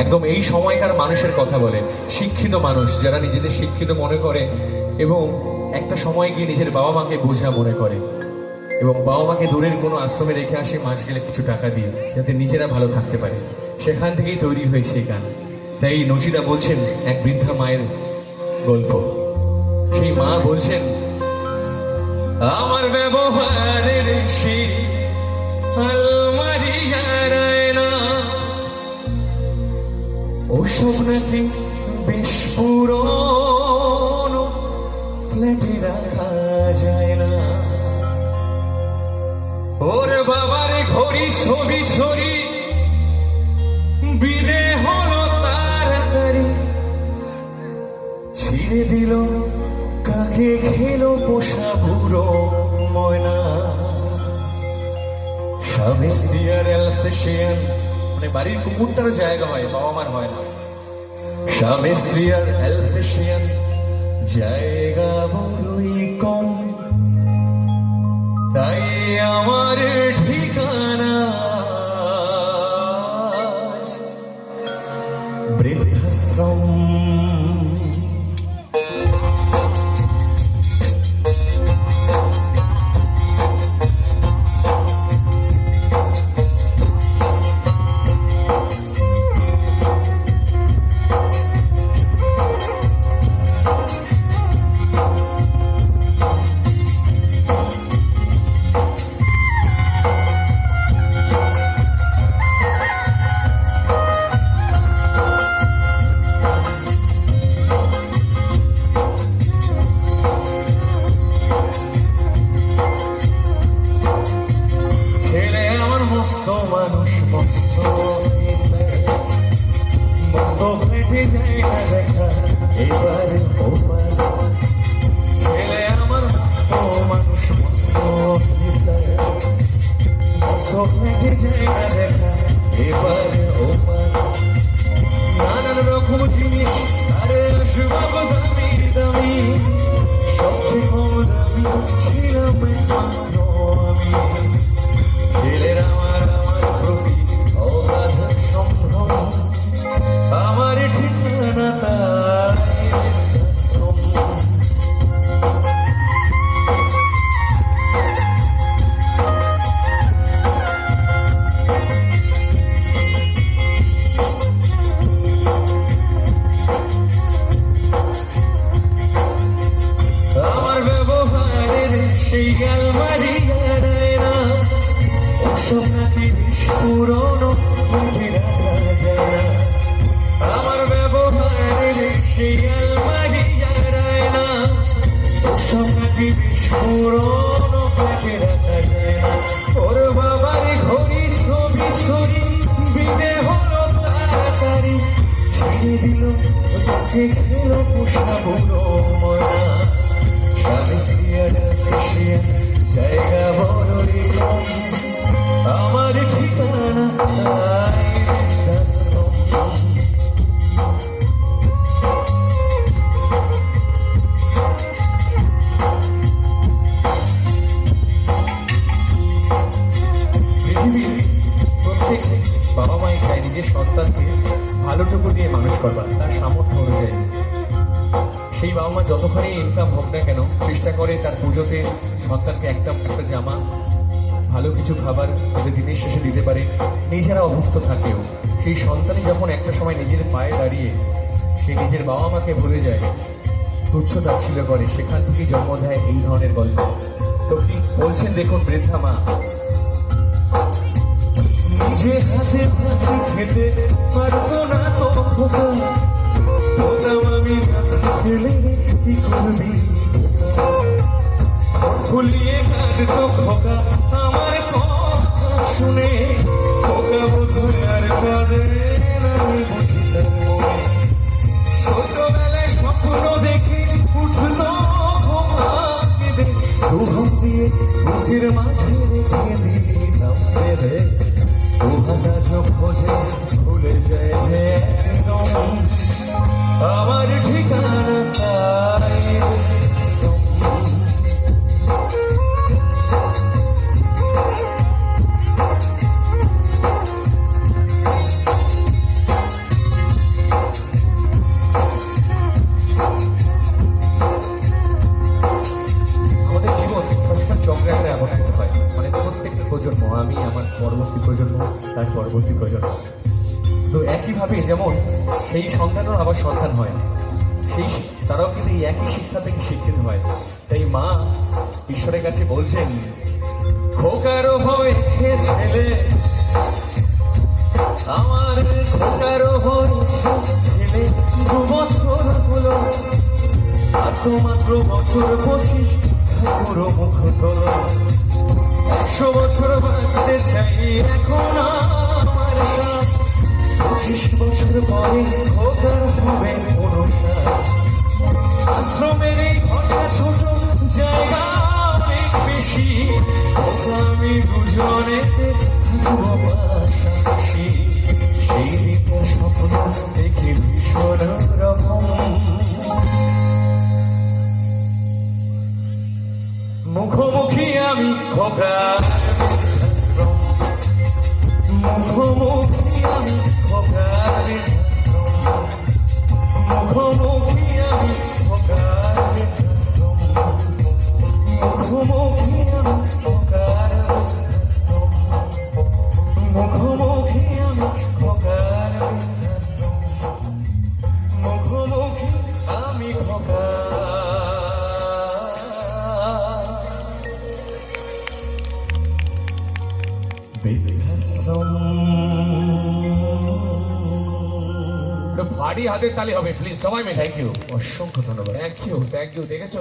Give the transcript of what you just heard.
একদম এই সময়কার মানুষের কথা বলে, শিক্ষিত মানুষ যারা নিজেদের শিক্ষিত মনে করে এবং একটা সময় গিয়ে নিজের বাবা মাকে বোঝা মনে করে এবং বাবা মাকে দূরের কোনো আশ্রমে রেখে আসে মাস গেলে কিছু টাকা দিয়ে, যাতে নিজেরা ভালো থাকতে পারে। সেখান থেকেই তৈরি হয়েছে এই গান। তাই নচিদা বলছেন এক বৃদ্ধা মায়ের গল্প। সেই মা বলছেন, আমার ব্যবহারের সেই আলমারি হারায় না, ওসব নাকি বিস্ফোরণ ফ্ল্যাটে রাখা যায় না। ওর বাবার ঘড়ি ছবি ছড়ি বিদে হলো তাড়াতাড়ি, ছিঁড়ে দিল কাকে খেলো পোষা বুড়ো ময়না। স্বামী স্ত্রী আর অ্যালসেশিয়ান, মানে বাড়ির কুকুরটার জায়গা হয়, বাবা মার হয় না। স্বামী স্ত্রী আর অ্যালসেশিয়ান জায়গা বড়ই কম, তাই আমার ঠিকানা বৃদ্ধাশ্রম। নানান রকম জিনিস, আরে আসবাব দামি দামি, সবচেয়ে কম দামি ছিলাম আমি। ছেলের আমার প্রতি অগাধ সম্ভ্রম, আমার ঠিকানা পুরনো আমার ব্যবহারের সেই আলমারি হারায় না, ওসব নাকি বিস্ফোরণ পেটে রাখা যায় না। ওর বাবার ঘড়ি ছবি ছড়ি বিদে হলো তাড়াতাড়ি, ছেড়ে দিল তাকে খেলো পোষা বুড়ো ময়না। স্বামী স্ত্রী আর জায়গা বড়ই কম, আমার ঠিকানা পৃথিবীর প্রত্যেক বাবা মাই চায় নিজের সন্তানকে ভালোটুকু দিয়ে মানুষ করবার, তার সামর্থ্য অনুযায়ী। সেই বাবা মা যতখানি ইনকাম হোক না কেন, চেষ্টা করে তার পুজোতে সন্তানকে একটা জামা, ভালো কিছু খাবার যাতে দিনের শেষে দিতে পারে, নিজেরা অভুক্ত থাকেও। সেই সন্তানই যখন একটা সময় নিজের পায়ে দাঁড়িয়ে সে নিজের বাবা মাকে ভুলে যায়, তুচ্ছ তাচ্ছিল্য করে, সেখান থেকে জন্ম দেয় এই ধরনের গল্প। তো কি বলছেন দেখুন বৃদ্ধা মা, নিজে হাতে ভাতে খেতে পারতো না তো খোকা, আমি খেলে কি করবি, ভুলিয়ে কাঁদতো খোকা আমার কথা শুনে, খোকা বোধহয় আর কাঁদে না ছোটবেলায় স্বপ্ন দেখে উঠতো খোকা কেঁদে, দুহাত দিয়ে বুকের মাঝে রেখে দিতাম বেঁধে, দুহাতা চোখ খোঁজে ভুলে যায় যে একদম আমার ঠিকানা তাই। তো একইভাবে যেমন সেই সন্তানও আবার সন্তান হয়, তারাও কিন্তু এই একই শিক্ষা থেকে শিক্ষিত হয়। তাই মা ঈশ্বরের কাছে বলছেন, খোকারও হয়েছে ছেলে, আমার খোকারও হয়েছে ছেলে, 2 বছর হলো, আর তো মাত্র বছর 25, পুরো মুখ তোলো। 100 বছর বাঁচতে চাই এখন আমার সাথ, 25 বছর পরে খোকার হবে 59। আশ্রমের এই ঘরটা ছোট, জায়গা অনেক বেশি, খোকা আমি দুজনে থাকবো পাশাপাশি। সেই দিকের স্বপ্ন দেখে ভীষণ রকম, মুখোমুখি আমি খোকার বৃদ্ধাশ্রম, মুখোমুখি আমি খোকার বৃদ্ধাশ্রম, মুখোমুখি আমি খোকার বৃদ্ধাশ্রম, মুখোমুখি আমি খোকার বৃদ্ধাশ্রম, মুখোমুখি আমি খোকার বৃদ্ধাশ্রম, মুখোমুখি আমি খোকার বৃদ্ধাশ্রম। একটু ভারী হাতের তালি হবে প্লিজ, সবাই মিলে। থ্যাংক ইউ, অসংখ্য ধন্যবাদ। থ্যাংক ইউ দেখেছো।